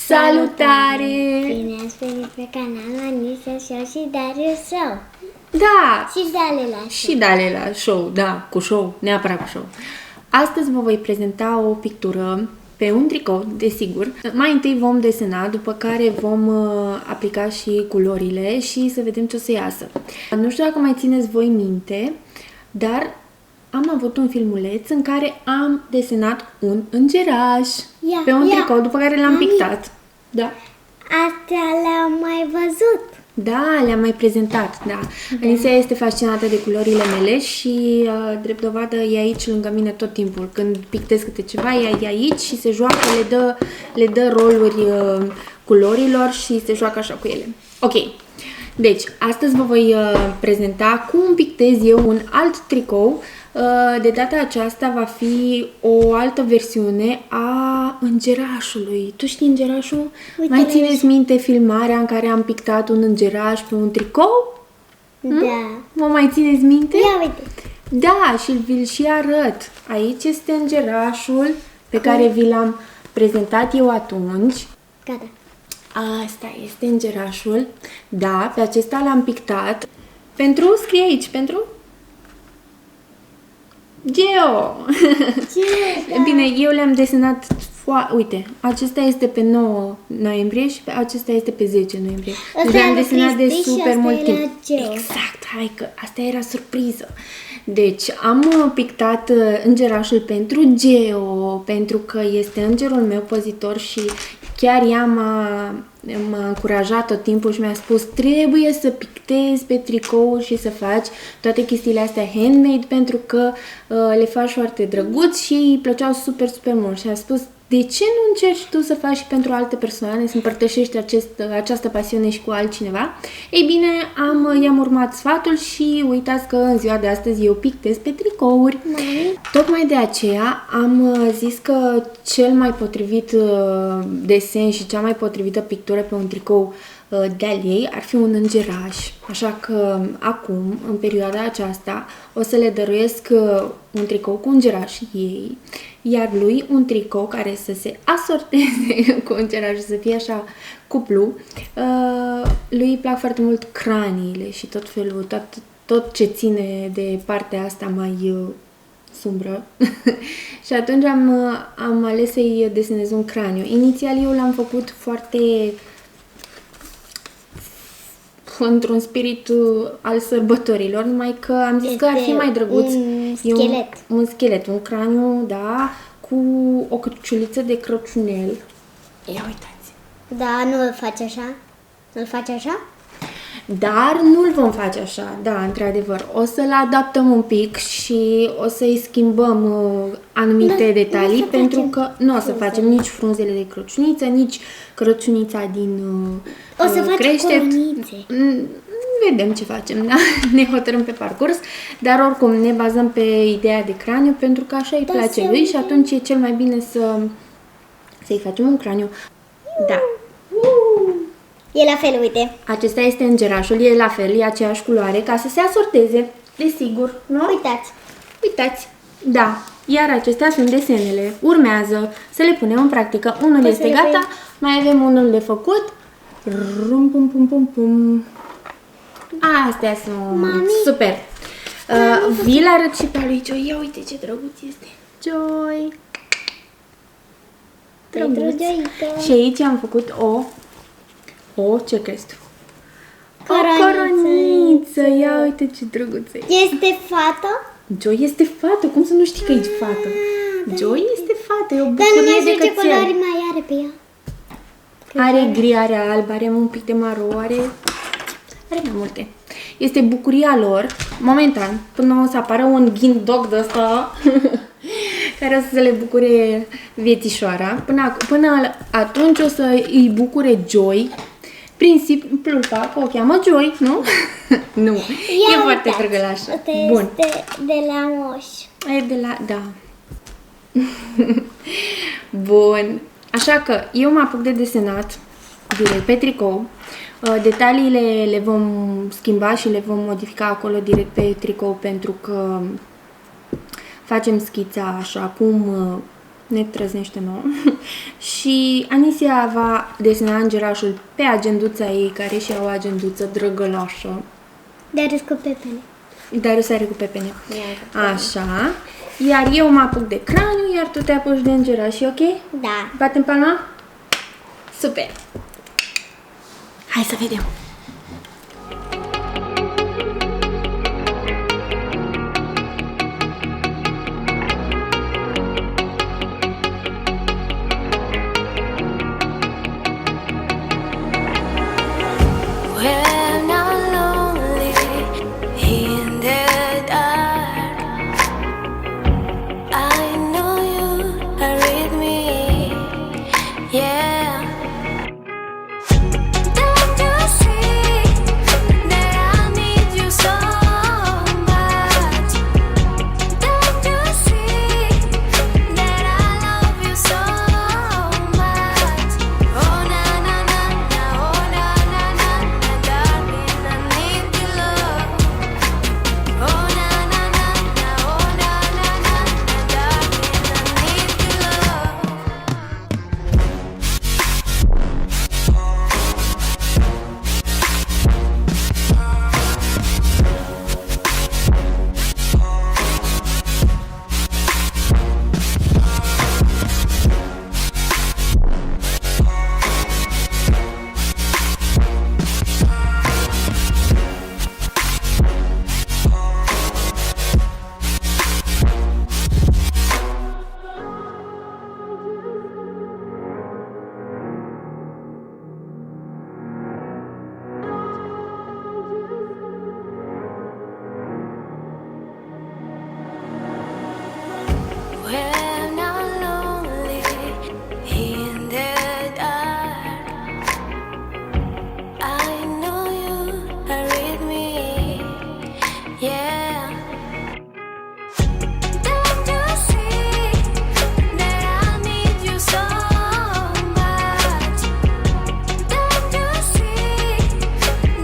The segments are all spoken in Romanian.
Salutare! Bine ați venit pe canalul Anisa Show și Darius Show. Da! Și Dalela Show. Și Dalela Show, da, cu show, neapărat cu show. Astăzi vă voi prezenta o pictură pe un tricou, desigur. Mai întâi vom desena, după care vom aplica și culorile și să vedem ce o să iasă. Nu știu dacă mai țineți voi minte, dar am avut un filmuleț în care am desenat un îngeraș pe un tricou, după care l-am pictat. Da. Astea le-am mai văzut. Da, le-am mai prezentat, da. Anisia este fascinată de culorile mele și, drept dovadă, e aici lângă mine tot timpul. Când pictez câte ceva, ea e aici și se joacă, le dă roluri culorilor și se joacă așa cu ele. Ok, deci, astăzi vă voi prezenta cum pictez eu un alt tricou. De data aceasta va fi o altă versiune a îngerașului. Tu știi îngerașul? Uite, mai țineți minte filmarea în care am pictat un îngeraș pe un tricou? Da. Mă mai țineți minte? Ia uite. Da, și vi-l și arăt. Aici este îngerașul pe care vi l-am prezentat eu atunci. Gata. Asta este îngerașul. Da, pe acesta l-am pictat. Scrie aici, pentru? Geo! Bine, eu le-am desenat uite, acesta este pe 9 noiembrie și acesta este pe 10 noiembrie. Le-am desenat de super mult timp. Exact, hai că asta era surpriză. Deci, am pictat îngerașul pentru Geo, pentru că este îngerul meu păzitor și chiar ea m-a încurajat tot timpul și mi-a spus trebuie să pictezi pe tricouri și să faci toate chestiile astea handmade pentru că le faci foarte drăguț și îi plăceau super, super mult. Și a spus, de ce nu încerci tu să faci și pentru alte persoane, să împărtășești această pasiune și cu altcineva? Ei bine, i-am urmat sfatul și uitați că în ziua de astăzi eu pictez pe tricouri. Tocmai de aceea am zis că cel mai potrivit desen și cea mai potrivită pictură pe un tricou de-al ei ar fi un îngeraș. Așa că acum, în perioada aceasta, o să le dăruiesc un tricou cu îngeraș ei, iar lui un tricou care să se asorteze cu îngerașul, să fie așa cuplu. Lui îi plac foarte mult craniile și tot felul, tot ce ține de partea asta mai sumbră. Și atunci am ales să-i desenez un craniu. Inițial eu l-am făcut foarte într-un spirit al sărbătorilor, numai că am zis că ar fi mai drăguț. Un schelet. Un schelet, un craniu, da, cu o căciuliță de crăciunel. Ia uitați! Da, nu îl faci așa? Nu-l faci așa? Dar nu-l vom face așa, da, într-adevăr. O să-l adaptăm un pic și o să-i schimbăm anumite detalii, pentru că nu o să facem nici frunzele de crăciuniță, nici crăciunița din O să facem creștet. coronițe. Vedem ce facem, da? Ne hotărâm pe parcurs, dar oricum ne bazăm pe ideea de craniu, pentru că așa îi place lui și atunci e cel mai bine să-i facem un craniu. Da. E la fel, uite. Acesta este îngerașul, e la fel, e aceeași culoare, ca să se asorteze, desigur, nu? Uitați. Uitați, da, iar acestea sunt desenele. Urmează să le punem în practică. Unul este gata, mai avem unul de făcut. Rum, pum, pum, pum, pum. Astea sunt super. Vi-l arăt și pe lui Joy. Ia uite ce drăguț este. Joy. Drăguț. Și aici am făcut ce crezi tu? O coroniță. Ia uite ce drăguță e. Este fată? Joy este fată. Cum să nu știi că e fată? Joy este fată. E o Dar bucurie nu de știu ce cățel. culori mai are pe ea. Are gri, are alb, are un pic de maro, are mai multe. Este bucuria lor, momentan, până o să apară un ghind-dog de ăsta care o să le bucure viețișoara. Până atunci o să îi bucure Joy, prin simplul fapt că o cheamă Joy, nu? Nu, e foarte crăgălașă. Bun. Este de la moș. E de la, da. Bun. Așa că eu mă apuc de desenat direct pe tricou. Detaliile le vom schimba și le vom modifica acolo direct pe tricou, pentru că facem schița așa cum ne trăznește nouă. Și Anisia va desena îngerașul pe agenduța ei, care și-a o agenduță drăgălașă. Dar cu pepene. Dar sare cu pepene. Așa. Iar eu mă apuc de craniu, iar tu te apuci de îngeraș, ok? Da. Batem palma? Super! Hai să vedem! When I'm lonely in the dark, I know you are with me, yeah. Don't you see that I need you so much? Don't you see that I love you so much? Oh na na na na, oh na na na na, darling, I need your love. Oh na na na na, oh na na na na, darling, I need your love. When I'm lonely in the dark, I know you are with me, yeah. Don't you see that I need you so much? Don't you see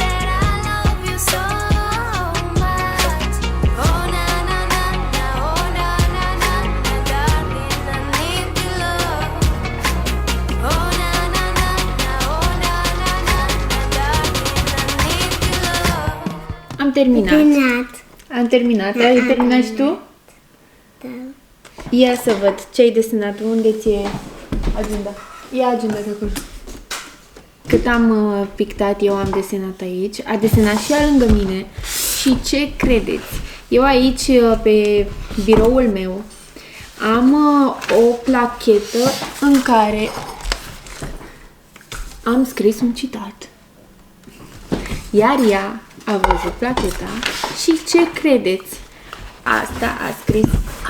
that I love you so much? Oh na na na na, oh na na na na, darling, I need your love. Oh na na na na, oh na na na na, darling, I need your love. Am terminat. Am terminat. Ai terminat și tu? Da. Ia să văd ce ai desenat. Unde ți-e agenda? Ia agenda de acolo. Cât am pictat, eu am desenat aici. A desenat și ea lângă mine. Și ce credeți? Eu aici, pe biroul meu, am o plachetă în care am scris un citat. Iar ea a văzut placheta și ce credeți? Asta a scris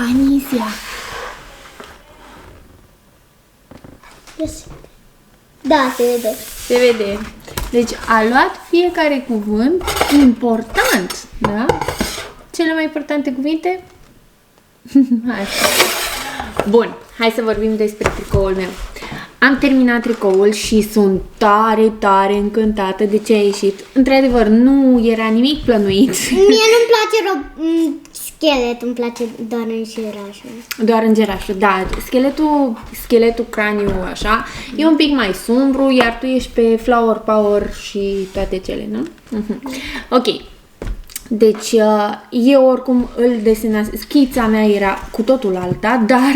Anisia. Da, se vede. Se vede. Deci a luat fiecare cuvânt important, da? Cele mai importante cuvinte? Asta. Bun, hai să vorbim despre tricoul meu. Am terminat tricoul și sunt tare, tare încântată de ce a ieșit. Într-adevăr, nu era nimic plănuit. Mie nu-mi place schelet, îmi place doar îngerașul. Doar îngerașul, da. Scheletul craniu, așa, e un pic mai sumbru, iar tu ești pe Flower Power și toate cele, nu? Ok. Deci, eu oricum îl desenam, schița mea era cu totul alta, dar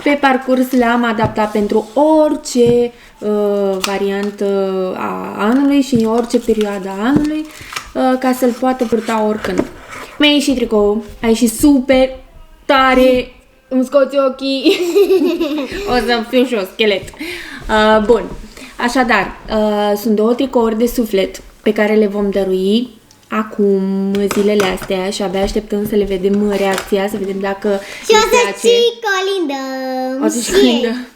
pe parcurs le-am adaptat pentru orice variantă a anului și în orice perioadă a anului, ca să-l poată purta oricând. Mi-a ieșit tricoul, a ieșit super tare, îmi scoți ochii, o să fiu și o schelet. Bun, așadar, sunt 2 tricouri de suflet pe care le vom dărui acum, zilele astea, și abia așteptăm să le vedem reacția, să vedem dacă Și o să și colindăm. O să și colindăm.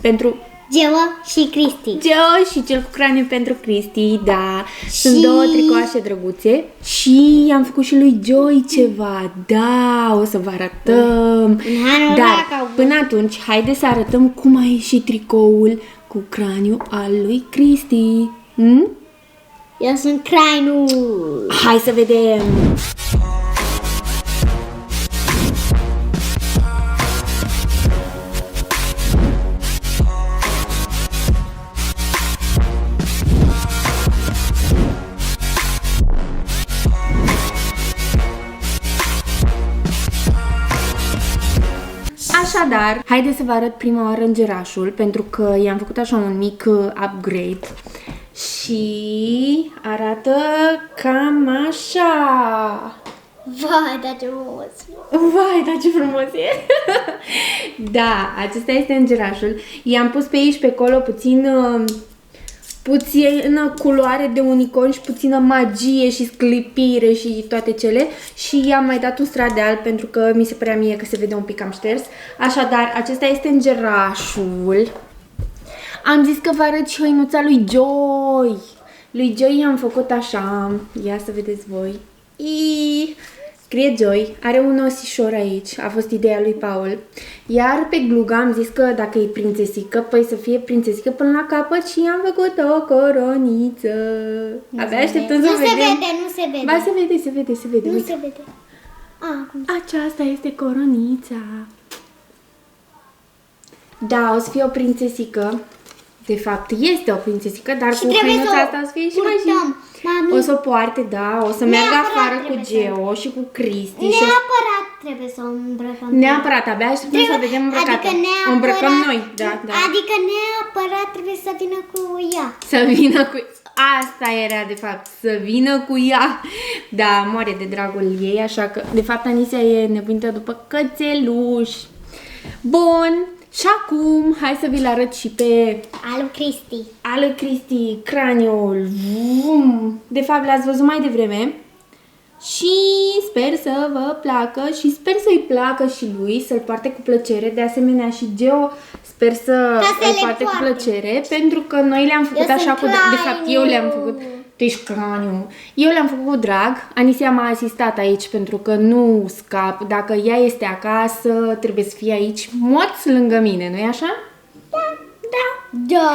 Pentru Geo și Cristi. Geo și cel cu craniu pentru Cristi, da. Sunt 2 tricoașe drăguțe și am făcut și lui Joy ceva. Da, o să vă arătăm. Dar până atunci, haide să arătăm cum a ieșit tricoul cu craniu al lui Cristi. Eu sunt craniu. Hai să vedem. Așadar, haideți să vă arăt prima oară îngerașul, pentru că i-am făcut așa un mic upgrade și arată cam așa. Vai, dar ce frumos! Vai, dar ce frumos e! Da, acesta este îngerașul. I-am pus pe aici, pe acolo, puțină culoare de unicorn și puțină magie și sclipire și toate cele. Și i-am mai dat un strat de alb pentru că mi se părea mie că se vede un pic cam șters. Așadar, acesta este îngerașul. Am zis că vă arăt și hăinuța lui Joy. Lui Joy i-am făcut așa. Ia să vedeți voi. Scrie Joy, are un osișor aici, a fost ideea lui Paul. Iar pe gluga am zis că dacă e prințesică, păi să fie prințesică până la capăt și i-am făcut o coroniță. Abia așteptăm să vedem. Nu se vede. Ba, se vede. Nu Uite. se vede. Acum. Aceasta este coronița. Da, o să fie o prințesică. De fapt, este o prințesică, dar cu hăinuța asta o să fie și mai și... Mami. O să o poarte, da, o să meargă afară cu Geo și cu Cristi. Neapărat trebuie să o îmbrăcăm. Neapărat, abia așteptăm să o vedem îmbrăcată. Adică neapărat, o îmbrăcăm noi, da. Adică neapărat trebuie să vină cu ea. Să vină cu... Asta era, de fapt, să vină cu ea. Da, moare de dragul ei, așa că, de fapt, Anisia e nebunită după cățeluși. Bun, și acum, hai să vi-l arăt și pe... Alu Cristi. Ale Cristi, craniul. Vum. De fapt, l-ați văzut mai devreme. Și sper să vă placă și sper să-i placă și lui, să-l poarte cu plăcere. De asemenea și Geo sper să îl poarte cu plăcere, pentru că noi le-am făcut așa cu... De fapt, eu le-am făcut... Tu ești craniu. Eu le-am făcut cu drag. Anisia m-a asistat aici pentru că nu scap. Dacă ea este acasă, trebuie să fie aici moț lângă mine, nu-i așa? Da.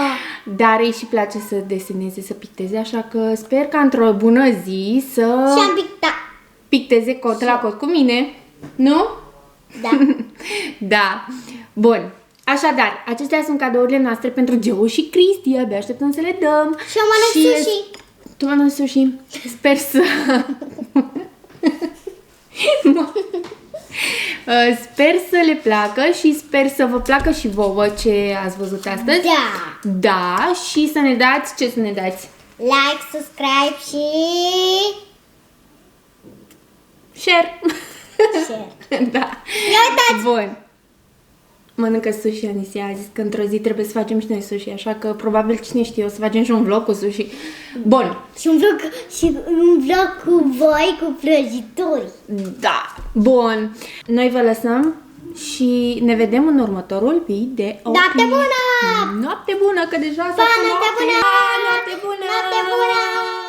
Dar îi și place să deseneze, să picteze, așa că sper că într-o bună zi să Și-am pictat. picteze cot la cot cu mine, nu? Da. Da. Bun. Așadar, acestea sunt cadourile noastre pentru Geo și Cristi, abia așteptăm să le dăm. Și eu mănânc sushi. Tu mănânci sushi? Sper să... Sper să le placă și sper să vă placă și vouă ce ați văzut astăzi. Da. Da, și să ne dați, ce să ne dați? Like, subscribe și... Share. share. Da. Ia uitați! Bun. Mănâncă sushi, Anisia a zis că într-o zi trebuie să facem și noi sushi, așa că probabil cine știe, o să facem și un vlog cu sushi. Bun. Și un vlog cu voi, cu prăjitori. Da. Bun. Noi vă lăsăm și ne vedem în următorul video. Noapte bună! Noapte bună, că deja s-a Pa, noapte bună! Noapte bună! Noapte bună!